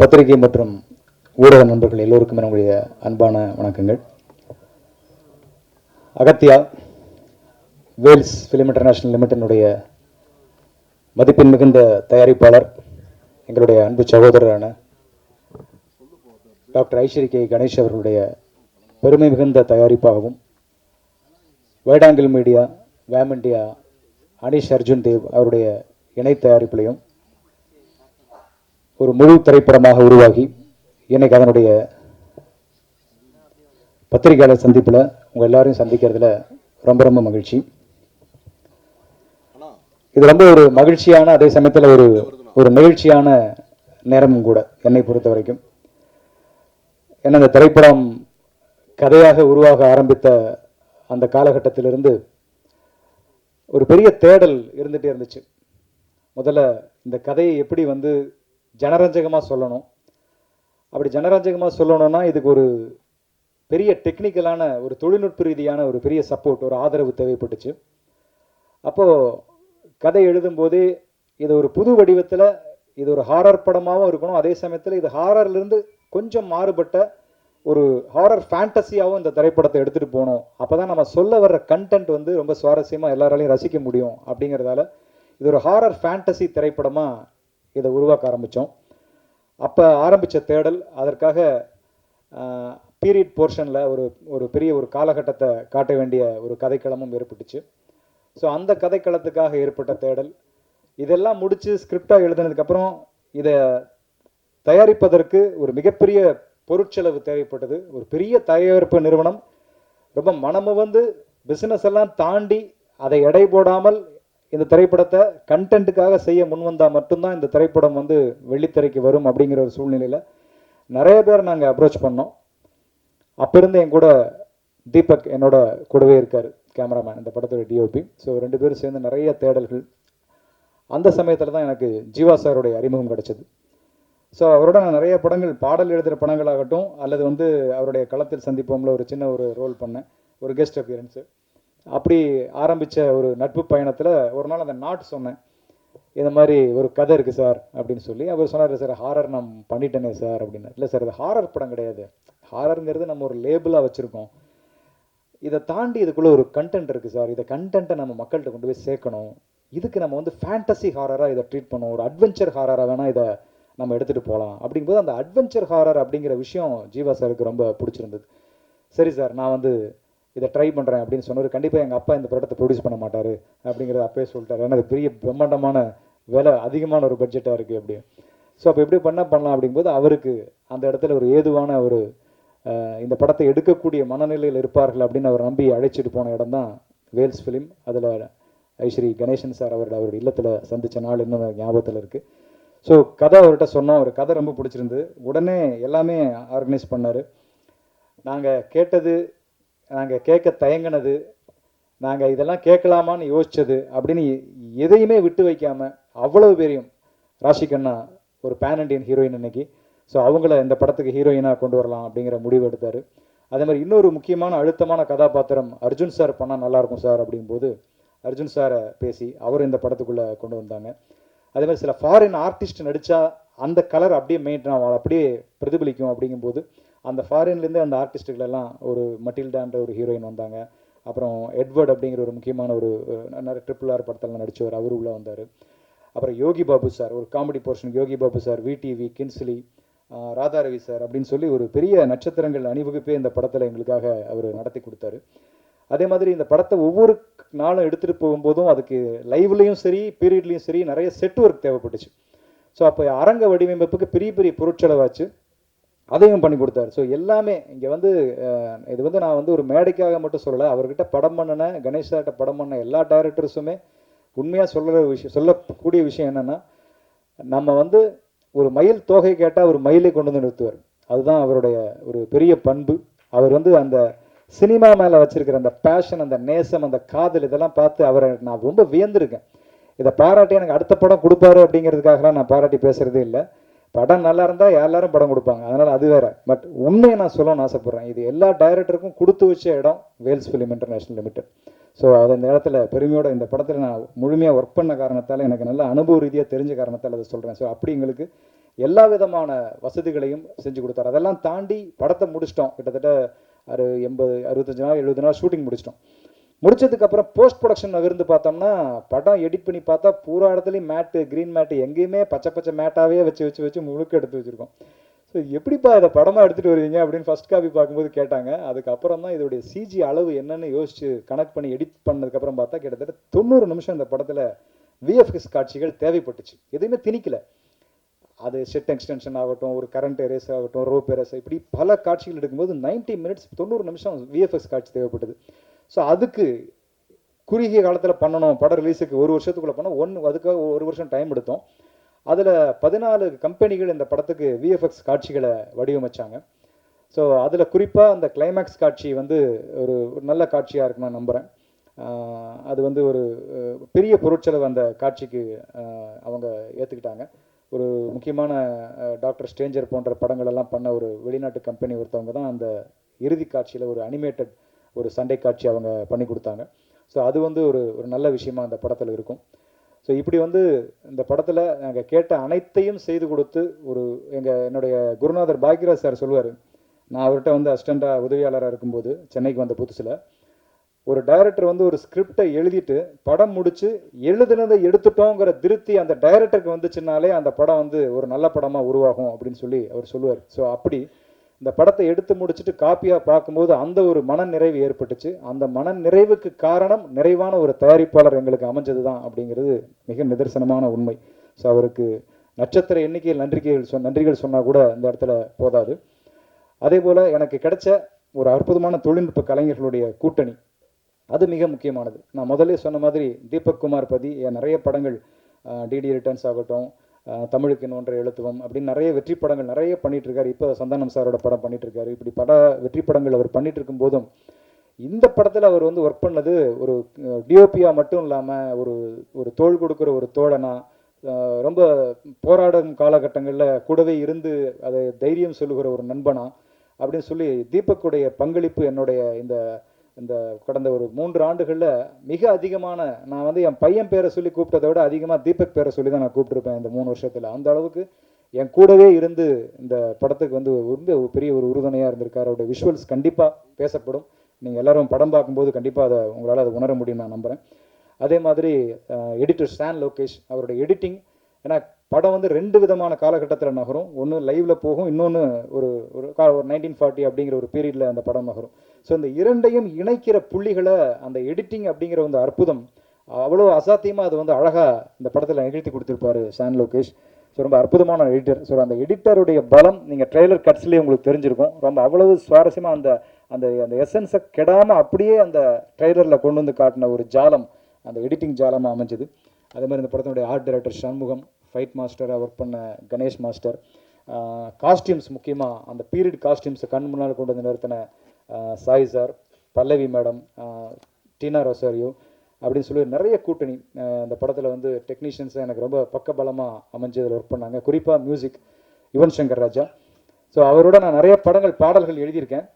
பத்திரிகை மற்றும் ஊடக நண்பர்கள் எல்லோருக்கும் என்னுடைய அன்பான வணக்கங்கள். அகத்தியா வேல்ஸ் ஃபிலிம் இன்டர்நேஷனல் லிமிடெடினுடைய மதிப்பின் மிகுந்த தயாரிப்பாளர், எங்களுடைய அன்பு சகோதரரான டாக்டர் ஐஸ்வரி கே கணேஷ் அவர்களுடைய பெருமை மிகுந்த தயாரிப்பாகவும், வைடாங்கில் மீடியா, வேம் இண்டியா, அனிஷ் அர்ஜுன் தேவ் அவருடைய இணை தயாரிப்பிலையும் ஒரு முழு திரைப்படமாக உருவாகி இன்னைக்கு அதனுடைய பத்திரிகையாளர் சந்திப்பில் உங்கள் எல்லாரையும் சந்திக்கிறதுல ரொம்ப ரொம்ப மகிழ்ச்சி. இது ரொம்ப ஒரு மகிழ்ச்சியான, அதே சமயத்தில் ஒரு நிகழ்ச்சியான நேரமும் கூட என்னை பொறுத்த வரைக்கும். ஏன்னா இந்த திரைப்படம் கதையாக உருவாக ஆரம்பித்த அந்த காலகட்டத்திலிருந்து ஒரு பெரிய தேடல் இருந்துகிட்டே இருந்துச்சு. முதல்ல இந்த கதையை எப்படி ஜனரஞ்சகமாக சொல்லணும். அப்படி ஜனரஞ்சகமாக சொல்லணும்னா இதுக்கு ஒரு பெரிய டெக்னிக்கலான, ஒரு தொழில்நுட்ப ரீதியான ஒரு பெரிய சப்போர்ட், ஒரு ஆதரவு தேவைப்பட்டுச்சு. அப்போது கதை எழுதும்போதே இது ஒரு புது வடிவத்தில், இது ஒரு ஹாரர் படமாகவும் இருக்கணும், அதே சமயத்தில் இது ஹாரர்லேருந்து கொஞ்சம் மாறுபட்ட ஒரு ஹாரர் ஃபேண்டசியாகவும் இந்த திரைப்படத்தை எடுத்துகிட்டு போகணும். அப்போ தான் நம்ம சொல்ல வர்ற கண்டென்ட் ரொம்ப சுவாரஸ்யமாக எல்லாராலையும் ரசிக்க முடியும். அப்படிங்கிறதால இது ஒரு ஹாரர் ஃபேண்டசி திரைப்படமாக இதை உருவாக்க ஆரம்பித்தோம். அப்போ ஆரம்பித்த தேடல், அதற்காக பீரியட் போர்ஷனில் ஒரு பெரிய ஒரு காலகட்டத்தை காட்ட வேண்டிய ஒரு கதைக்களமும் ஏற்பட்டுச்சு. ஸோ அந்த கதைக்களத்துக்காக ஏற்பட்ட தேடல், இதெல்லாம் முடித்து ஸ்கிரிப்டாக எழுதினதுக்கப்புறம் இதை தயாரிப்பதற்கு ஒரு மிகப்பெரிய பொருட்செலவு தேவைப்பட்டது. ஒரு பெரிய தயாரிப்பு நிறுவனம் ரொம்ப மனமுவந்து பிஸ்னஸ் எல்லாம் தாண்டி அதை எடை போடாமல் இந்த திரைப்படத்தை கண்டென்ட்டுக்காக செய்ய முன்வந்தால் மட்டும்தான் இந்த திரைப்படம் வெள்ளித்திரைக்கு வரும். அப்படிங்கிற ஒரு சூழ்நிலையில் நிறைய பேர் நாங்கள் அப்ரோச் பண்ணோம். அப்போ இருந்து என் கூட தீபக் என்னோட கூடவே இருக்கார், கேமராமேன், இந்த படத்தோட டிஓபி. ஸோ 2 பேரும் சேர்ந்து நிறைய தேடல்கள். அந்த சமயத்தில் தான் எனக்கு ஜீவா சாருடைய அறிமுகம் கிடைச்சது. ஸோ அவரோட நான் நிறைய படங்கள், பாடல் எழுதுகிற படங்களாகட்டும், அல்லது அவருடைய களத்தில் சந்திப்போம்ல ஒரு சின்ன ஒரு ரோல் பண்ணேன், ஒரு கெஸ்ட் அப்பியரன்ஸு. அப்படி ஆரம்பித்த ஒரு நட்பு பயணத்தில் ஒரு நாள் அந்த நாட் சொன்னேன், இந்த மாதிரி ஒரு கதை இருக்குது சார் அப்படின்னு சொல்லி. அவர் சொன்னார், சார் ஹாரர் நான் பண்ணிட்டேனே சார் அப்படின்னா. இல்லை சார், இது ஹாரர் படம் கிடையாது, ஹாரருங்கிறது நம்ம ஒரு லேபிளாக வச்சுருக்கோம், இதை தாண்டி இதுக்குள்ளே ஒரு கண்டென்ட் இருக்குது சார், இதை கண்டென்ட்டை நம்ம மக்கள்கிட்ட கொண்டு போய் சேர்க்கணும், இதுக்கு நம்ம ஃபேண்டசி ஹாரராக இதை ட்ரீட் பண்ணோம், ஒரு அட்வென்ச்சர் ஹாரராக வேணால் இதை நம்ம எடுத்துகிட்டு போகலாம். அப்படிங்கும்போது அந்த அட்வென்ச்சர் ஹாரர் அப்படிங்கிற விஷயம் ஜீவா சாருக்கு ரொம்ப பிடிச்சிருந்தது. சரி சார், நான் இதை ட்ரை பண்ணுறேன் அப்படின்னு சொன்னார். கண்டிப்பாக எங்கள் அப்பா இந்த படத்தை ப்ரொடியூஸ் பண்ண மாட்டார் அப்படிங்கிறத அப்பவே சொல்லிட்டார். ஏன்னா அது பெரிய பிரம்மாண்டமான விலை, அதிகமான ஒரு பட்ஜெட்டாக இருக்குது அப்படி. ஸோ அப்போ எப்படி பண்ணலாம் அப்படிங்கும்போது அவருக்கு அந்த இடத்துல ஒரு ஏதுவான ஒரு இந்த படத்தை எடுக்கக்கூடிய மனநிலையில் இருப்பார்கள் அப்படின்னு அவர் நம்பி அழைச்சிட்டு போன இடம் தான் வேல்ஸ் ஃபிலிம். அதில் ஐஸ்வரி கணேசன் சார் அவருடைய இல்லத்தில் சந்தித்த நாள் இன்னும் ஞாபகத்தில் இருக்குது. ஸோ கதை அவர்கிட்ட சொன்னோம், ஒரு கதை ரொம்ப பிடிச்சிருந்து, உடனே எல்லாமே ஆர்கனைஸ் பண்ணார். நாங்கள் கேட்டது, நாங்கள் கேட்க தயங்கினது, நாங்கள் இதெல்லாம் கேட்கலாமான்னு யோசித்தது அப்படின்னு எதையுமே விட்டு வைக்காமல் அவ்வளவு பேரையும், ராஷிகண்ணா ஒரு பேன் இண்டியன் ஹீரோயின் இன்னைக்கு, ஸோ அவங்கள இந்த படத்துக்கு ஹீரோயினாக கொண்டு வரலாம் அப்படிங்கிற முடிவு எடுத்தார். அதே மாதிரி இன்னொரு முக்கியமான அழுத்தமான கதாபாத்திரம் அர்ஜுன் சார் பண்ணால் நல்லாயிருக்கும் சார் அப்படிங்கும்போது அர்ஜுன் சாரை பேசி அவர் இந்த படத்துக்குள்ளே கொண்டு வந்தாங்க. அதே மாதிரி சில ஃபாரின் ஆர்டிஸ்ட் நடித்தா அந்த கலர் அப்படியே மெயின்டைன் ஆகும், அப்படியே பிரதிபலிக்கும். அப்படிங்கும்போது அந்த ஃபாரின்லேருந்து அந்த ஆர்டிஸ்ட்டுகள் எல்லாம், ஒரு மட்டில்டான்ற ஒரு ஹீரோயின் வந்தாங்க, அப்புறம் எட்வர்ட் அப்படிங்கிற ஒரு முக்கியமான ஒரு நிறைய RRR படத்தில் நடித்தவர், அவர் உள்ளே வந்தார். அப்புறம் யோகி பாபு சார், ஒரு comedy portion Yogi Babu sir, VTV, Kingsley, Radharavi sir அப்படின்னு சொல்லி ஒரு பெரிய நட்சத்திரங்கள் அணிவகுப்பே இந்த படத்தில் எங்களுக்காக அவர் நடத்தி கொடுத்தாரு. அதே மாதிரி இந்த படத்தை ஒவ்வொரு நாளும் எடுத்துகிட்டு போகும்போதும் அதுக்கு லைவ்லேயும் சரி பீரியட்லேயும் சரி நிறைய செட் ஒர்க் தேவைப்பட்டுச்சு. ஸோ அப்போ அரங்க வடிவமைப்புக்கு பெரிய பெரிய பொருட்செலவாச்சு, அதையும் பண்ணி கொடுத்தாரு. ஸோ எல்லாமே இங்கே இது நான் ஒரு மேடைக்காக மட்டும் சொல்லலை, அவர்கிட்ட படம் பண்ணின, கணேஷாட்ட படம் பண்ண எல்லா டைரக்டர்ஸுமே உண்மையாக சொல்லக்கூடிய விஷயம் என்னென்னா, நம்ம ஒரு மயில் தோகை கேட்டால் ஒரு மயிலை கொண்டு நிறுத்துவார். அதுதான் அவருடைய ஒரு பெரிய பண்பு. அவர் அந்த சினிமா மேலே வச்சிருக்கிற அந்த பேஷன், அந்த நேசம், அந்த காதல், இதெல்லாம் பார்த்து அவரை நான் ரொம்ப வியந்திருக்கேன். இதை பாராட்டி எனக்கு அடுத்த படம் கொடுப்பாரு அப்படிங்கிறதுக்காகலாம் நான் பாராட்டி பேசுகிறதே இல்லை. படம் நல்லா இருந்தால் எல்லாரும் படம் கொடுப்பாங்க, அதனால் அது வேறு. பட் உண்மையை நான் சொல்லணும்னு ஆசைப்பட்றேன், இது எல்லா டைரக்டருக்கும் கொடுத்து வச்ச இடம் Vels film international limited. So அது இந்த இடத்துல பெருமையோட இந்த படத்தில் நான் முழுமையாக ஒர்க் பண்ண காரணத்தால், எனக்கு நல்ல அனுபவ ரீதியாக தெரிஞ்ச காரணத்தால் அதை சொல்கிறேன். ஸோ அப்படி எங்களுக்கு எல்லா விதமான வசதிகளையும் செஞ்சு கொடுத்தாரு. அதெல்லாம் தாண்டி படத்தை முடிச்சிட்டோம். கிட்டத்தட்ட 80 65 நாள் 70 நாள் ஷூட்டிங் முடிச்சிட்டோம். முடிச்சதுக்கப்புறம் போஸ்ட் ப்ரொடக்ஷன் நகர்ந்து பார்த்தோம்னா படம் எடிட் பண்ணி பார்த்தா பூரா இடத்துலையும் மேட்டு, க்ரீன் மேட்டு, எங்கேயுமே பச்சை பச்சை மேட்டாகவே வச்சு முழுக்க எடுத்து வச்சுருக்கோம். ஸோ எப்படிப்பா இதை படமாக எடுத்துகிட்டு வருவீங்க அப்படின்னு ஃபஸ்ட் காப்பி பார்க்கும்போது கேட்டாங்க. அதுக்கப்புறம் தான் இதோடைய சிஜி அளவு என்னன்னு யோசிச்சு கனெக்ட் பண்ணி எடிட் பண்ணதுக்கப்புறம் பார்த்தா கிட்டத்தட்ட 90 நிமிஷம் இந்த படத்தில் விஎஃப்எக்ஸ் காட்சிகள் தேவைப்பட்டுச்சு. எதுவுமே திணிக்கல. அது செட் எக்ஸ்டென்ஷன் ஆகட்டும், ஒரு கரண்ட் எரேஸ் ஆகட்டும், ரோப் எரேஸ், இப்படி பல காட்சிகள் எடுக்கும்போது 90 மினிட்ஸ் 90 நிமிஷம் விஎஃப்எக்ஸ் காட்சி தேவைப்பட்டது. ஸோ அதுக்கு குறுகிய காலத்தில் பண்ணணும், படம் ரிலீஸுக்கு 1 வருஷத்துக்குள்ளே பண்ணோம். அதுக்காக 1 வருஷம் டைம் எடுத்தோம். அதில் 14 கம்பெனிகள் இந்த படத்துக்கு விஎஃப்எக்ஸ் காட்சிகளை வடிவமைச்சாங்க. ஸோ அதில் குறிப்பாக அந்த கிளைமேக்ஸ் காட்சி வந்து ஒரு நல்ல காட்சியாக இருக்குன்னு நான் நம்புகிறேன். அது வந்து ஒரு பெரிய பொருட்செலவு அந்த காட்சிக்கு அவங்க ஏற்றுக்கிட்டாங்க. ஒரு முக்கியமான டாக்டர் ஸ்ட்ரேஞ்சர் போன்ற படங்கள் எல்லாம் பண்ண ஒரு வெளிநாட்டு கம்பெனி ஒருத்தவங்க தான் அந்த இறுதி காட்சியில் ஒரு அனிமேட்டட் ஒரு சண்டை காட்சி அவங்க பண்ணி கொடுத்தாங்க. ஸோ அது வந்து ஒரு நல்ல விஷயமா அந்த படத்தில் இருக்கும். ஸோ இப்படி வந்து இந்த படத்தில் நாங்கள் கேட்ட அனைத்தையும் செய்து கொடுத்து என்னுடைய குருநாதர் பாக்யராஜ் சார் சொல்லுவார், நான் அவர்கிட்ட வந்து அசிஸ்டண்டாக உதவியாளராக இருக்கும்போது சென்னைக்கு வந்த புதுசில் ஒரு டைரக்டர் வந்து ஒரு ஸ்கிரிப்டை எழுதிட்டு படம் முடிச்சு எழுதுனதை எடுத்துட்டோங்கிற திருப்தி அந்த டைரக்டருக்கு வந்துச்சுனாலே அந்த படம் வந்து ஒரு நல்ல படமாக உருவாகும் அப்படின்னு சொல்லி அவர் சொல்லுவார். ஸோ அப்படி இந்த படத்தை எடுத்து முடிச்சுட்டு காப்பியாக பார்க்கும்போது அந்த ஒரு மன நிறைவு ஏற்பட்டுச்சு. அந்த மன நிறைவுக்கு காரணம் நிறைவான ஒரு தயாரிப்பாளர் எங்களுக்கு அமைஞ்சது தான் அப்படிங்கிறது மிக நிதர்சனமான உண்மை. ஸோ அவருக்கு நட்சத்திர எண்ணிக்கையில் நன்றிகள் சொன்னால் கூட இந்த இடத்துல போதாது. அதே போல் எனக்கு கிடைச்ச ஒரு அற்புதமான தொழில்நுட்ப கலைஞர்களுடைய கூட்டணி, அது மிக முக்கியமானது. நான் முதல்ல சொன்ன மாதிரி தீபக் குமார் பதி நிறைய படங்கள், டிடி ரிட்டர்ன்ஸ் ஆகட்டும், தமிழுக்கு ஒன்றை எழுத்துவம் அப்படின்னு நிறைய வெற்றி படங்கள் நிறைய பண்ணிட்டு இருக்காரு. இப்போ சந்தானம் சாரோட படம் பண்ணிட்டு இருக்காரு. இப்படி பல வெற்றி படங்கள் அவர் பண்ணிட்டு இருக்கும் போதும் இந்த படத்தில் அவர் வந்து ஒர்க் பண்ணது ஒரு டிஓபியா மட்டும் இல்லாமல் ஒரு தோள் கொடுக்குற ஒரு தோழனா, ரொம்ப போராடும் காலகட்டங்களில் கூடவே இருந்து அதை தைரியம் சொல்லுகிற ஒரு நண்பனா அப்படின்னு சொல்லி தீபக்குடைய பங்களிப்பு என்னுடைய இந்த கடந்த ஒரு 3 ஆண்டுகளில் மிக அதிகமான, நான் வந்து என் பையன் பேரை சொல்லி கூப்பிட்டதை விட அதிகமாக தீபக் பேரை சொல்லி தான் நான் கூப்பிட்டுருப்பேன் இந்த 3 வருஷத்தில். அந்த அளவுக்கு என் கூடவே இருந்து இந்த படத்துக்கு வந்து ரொம்ப பெரிய ஒரு உறுதுணையாக இருந்திருக்காரு. அவருடைய விஷுவல்ஸ் கண்டிப்பாக பேசப்படும். நீங்கள் எல்லாரும் படம் பார்க்கும்போது கண்டிப்பாக உங்களால் அதை உணர முடியும் நான் நம்புகிறேன். அதே மாதிரி எடிட்டர் சான் லோகேஷ், அவருடைய எடிட்டிங், ஏன்னா படம் வந்து 2 விதமான காலகட்டத்தில் நகரும். ஒன்று லைவில் போகும், இன்னொன்று ஒரு 1940 அப்படிங்கிற ஒரு பீரியடில் அந்த படம் நகரும். ஸோ இந்த இரண்டையும் இணைக்கிற புள்ளிகளை அந்த எடிட்டிங் அப்படிங்கிற அந்த அற்புதம் அவ்வளோ அசாத்தியமாக அது வந்து அழகாக இந்த படத்தில் நிகழ்த்தி கொடுத்துருப்பாரு சான் லோகேஷ். ஸோ ரொம்ப அற்புதமான எடிட்டர். ஸோ அந்த எடிட்டருடைய பலம் நீங்கள் ட்ரெய்லர் கட்ஸ்லேயே உங்களுக்கு தெரிஞ்சிருக்கும். ரொம்ப அவ்வளவு சுவாரஸ்யமாக அந்த அந்த அந்த எசன்ஸை கெடாமல் அப்படியே அந்த ட்ரெய்லரில் கொண்டு வந்து காட்டின ஒரு ஜாலம் அந்த எடிட்டிங் ஜாலமாக அமைஞ்சது. அதே மாதிரி இந்த படத்தினுடைய ஆர்ட் டைரக்டர் சண்முகம், ஃபைட் மாஸ்டராக ஒர்க் பண்ண கணேஷ் மாஸ்டர், காஸ்டியூம்ஸ் முக்கியமாக அந்த பீரியட் காஸ்டியூம்ஸை கண் முன்னால் கொண்டு வந்து நிறுத்தின சாய் சார், பல்லவி மேடம், டீனா ரொசாரியோ அப்படின்னு சொல்லி நிறைய கூட்டணி இந்த படத்தில் வந்து டெக்னீஷியன்ஸை எனக்கு ரொம்ப பக்கபலமாக அமைஞ்சு அதில் ஒர்க் பண்ணாங்க. குறிப்பாக மியூசிக் யுவன் சங்கர் ராஜா. ஸோ அவரோட நான் நிறைய பாடல்கள் எழுதியிருக்கேன்.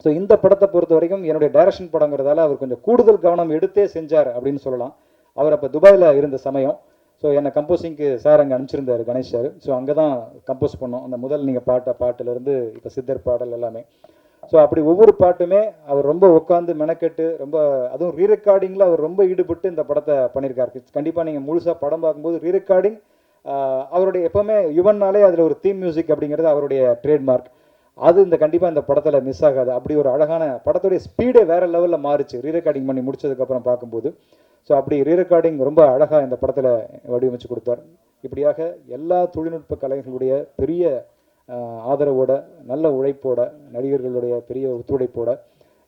ஸோ இந்த படத்தை பொறுத்த வரைக்கும் என்னுடைய டைரக்ஷன் படங்கிறதால அவர் கொஞ்சம் கூடுதல் கவனம் எடுத்தே செஞ்சார் அப்படின்னு சொல்லலாம். அவர் அப்போ துபாயில் இருந்த சமயம். ஸோ என்னை கம்போசிங்க்கு சார் அங்கே அனுப்பிச்சிருந்தார் கணேஷ் சார். ஸோ அங்கே தான் கம்போஸ் பண்ணோம். அந்த முதல் நீங்கள் பாட்டிலேருந்து இப்போ சித்தர் பாடல் எல்லாமே. ஸோ அப்படி ஒவ்வொரு பாட்டுமே அவர் ரொம்ப உட்காந்து மெனக்கெட்டு ரொம்ப, அதுவும் ரீரெக்கார்டிங்கில் அவர் ரொம்ப ஈடுபட்டு இந்த படத்தை பண்ணியிருக்காரு. கண்டிப்பாக நீங்கள் முழுசாக படம் பார்க்கும்போது ரீரெக்கார்டிங் அவருடைய எப்போவுமே யுவன்னாலே அதில் ஒரு தீம் மியூசிக் அப்படிங்கிறது அவருடைய ட்ரேட்மார்க். அது கண்டிப்பாக இந்த படத்தில் மிஸ் ஆகாது. அப்படி ஒரு அழகான படத்துடைய ஸ்பீடே வேறு லெவலில் மாறிச்சு ரீரெக்கார்டிங் பண்ணி முடிச்சதுக்கப்புறம் பார்க்கும்போது. ஸோ அப்படி ரீரெக்கார்டிங் ரொம்ப அழகாக இந்த படத்தில் வடிவமைச்சு கொடுத்தார். இப்படியாக எல்லா தொழில்நுட்ப கலைஞர்களுடைய பெரிய ஆதரவோட, நல்ல உழைப்போட, நடிகர்களுடைய பெரிய ஒத்துழைப்போட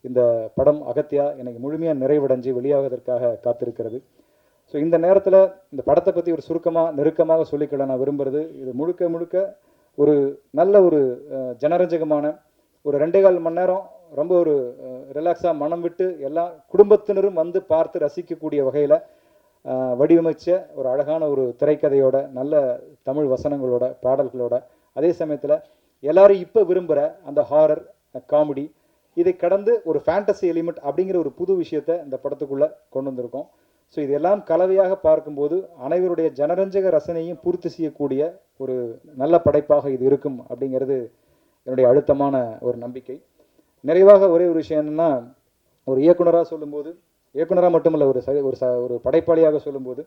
இந்த படம் அகத்தியா எனக்கு முழுமையாக நிறைவடைஞ்சு வெளியாவதற்காக காத்திருக்கிறது. ஸோ இந்த நேரத்தில் இந்த படத்தை பற்றி ஒரு நெருக்கமாக சொல்லிக்கொள்ள நான் விரும்புகிறது, இது முழுக்க ஒரு நல்ல ஒரு ஜனரஞ்சகமான ஒரு 2.25 மணி நேரம் ரொம்ப ஒரு ரிலாக்ஸாக மனம் விட்டு எல்லா குடும்பத்தினரும் வந்து பார்த்து ரசிக்கக்கூடிய வகையில் வடிவமைச்ச ஒரு அழகான ஒரு திரைக்கதையோட, நல்ல தமிழ் வசனங்களோட, பாடல்களோட, அதே சமயத்தில் எல்லாரும் இப்போ விரும்புகிற அந்த ஹாரர் காமெடி, இதை கடந்து ஒரு ஃபேண்டசி எலிமெண்ட் அப்படிங்கிற ஒரு புது விஷயத்தை இந்த படத்துக்குள்ளே கொண்டு வந்திருக்கோம். ஸோ இதெல்லாம் கலவையாக பார்க்கும்போது அனைவருடைய ஜனரஞ்சக ரசனையும் பூர்த்தி செய்யக்கூடிய ஒரு நல்ல படைப்பாக இது இருக்கும் அப்படிங்கிறது என்னுடைய அழுத்தமான ஒரு நம்பிக்கை. நிறைவாக ஒரே ஒரு விஷயம் என்னென்னா, ஒரு இயக்குனராக சொல்லும்போது, இயக்குனராக மட்டுமல்ல, ஒரு படைப்பாளியாக சொல்லும்போது,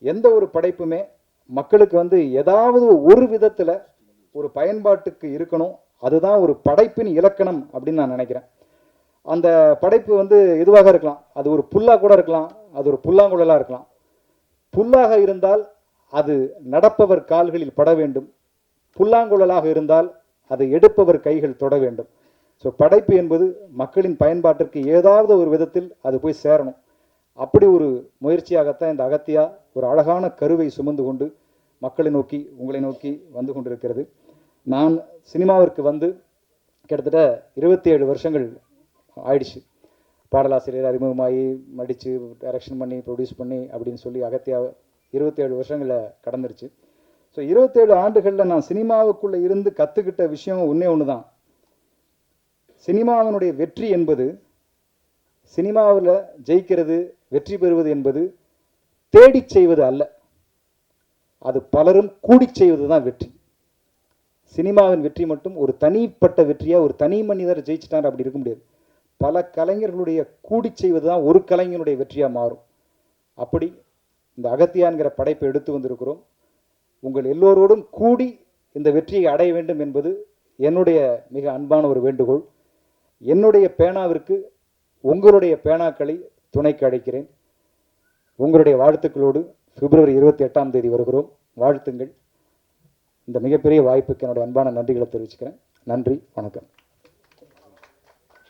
எந்த ஒரு படைப்புமே மக்களுக்கு வந்து ஏதாவது ஒரு விதத்தில் ஒரு பயன்பாட்டுக்கு இருக்கணும். அதுதான் ஒரு படைப்பின் இலக்கணம் அப்படின்னு நான் நினைக்கிறேன். அந்த படைப்பு வந்து எதுவாக இருக்கலாம். அது ஒரு புல்லா கூட இருக்கலாம், அது ஒரு புல்லாங்குழலாக இருக்கலாம். புல்லாக இருந்தால் அது நடப்பவர் கால்களில் பட வேண்டும். புல்லாங்குழலாக இருந்தால் அதை எடுப்பவர் கைகள் தொட வேண்டும். ஸோ படைப்பு என்பது மக்களின் பயன்பாட்டிற்கு ஏதாவது ஒரு விதத்தில் அது போய் சேரணும். அப்படி ஒரு முயற்சியாகத்தான் இந்த அகத்தியா ஒரு அழகான கருவை சுமந்து கொண்டு மக்களை நோக்கி, உங்களை நோக்கி வந்து கொண்டிருக்கிறது. நான் சினிமாவிற்கு வந்து கிட்டத்தட்ட 27 வருஷங்கள் ஆயிடுச்சு. பாடலாசிரியர் அறிமுகமாகி, நடித்து, டைரக்ஷன் பண்ணி, ப்ரொடியூஸ் பண்ணி அப்படின்னு சொல்லி அகத்தியா 27 வருஷங்களில் கடந்துருச்சு. ஸோ 27 ஆண்டுகளில் நான் சினிமாவுக்குள்ளே இருந்து கற்றுக்கிட்ட விஷயம் ஒன்று தான். சினிமாவினுடைய வெற்றி என்பது, சினிமாவில் ஜெயிக்கிறது, வெற்றி பெறுவது என்பது தேடி செய்வது அல்ல. அது பலரும் கூடி செய்வது தான் வெற்றி. சினிமாவின் வெற்றி மட்டும் ஒரு தனிப்பட்ட வெற்றியாக ஒரு தனி மனிதர் ஜெயிச்சிட்டார் அப்படி இருக்க முடியாது. பல கலைஞர்களுடைய கூடி செய்வது தான் ஒரு கலைஞனுடைய வெற்றியாக மாறும். அப்படி இந்த அகத்தியான்கிற படைப்பை எடுத்து வந்திருக்கிறோம். உங்கள் எல்லோரோடும் கூடி இந்த வெற்றியை அடைய வேண்டும் என்பது என்னுடைய மிக அன்பான ஒரு வேண்டுகோள். என்னுடைய பேனாவிற்கு உங்களுடைய பேனாக்களை துணைக்கு அழைக்கிறேன். உங்களுடைய வாழ்த்துக்களோடு பிப்ரவரி 28ஆம் தேதி வருகிறோம். வாழ்த்துங்கள். இந்த மிகப்பெரிய வாய்ப்புக்கு என்னுடைய அன்பான நன்றிகளை தெரிவிச்சுக்கிறேன். நன்றி, வணக்கம்.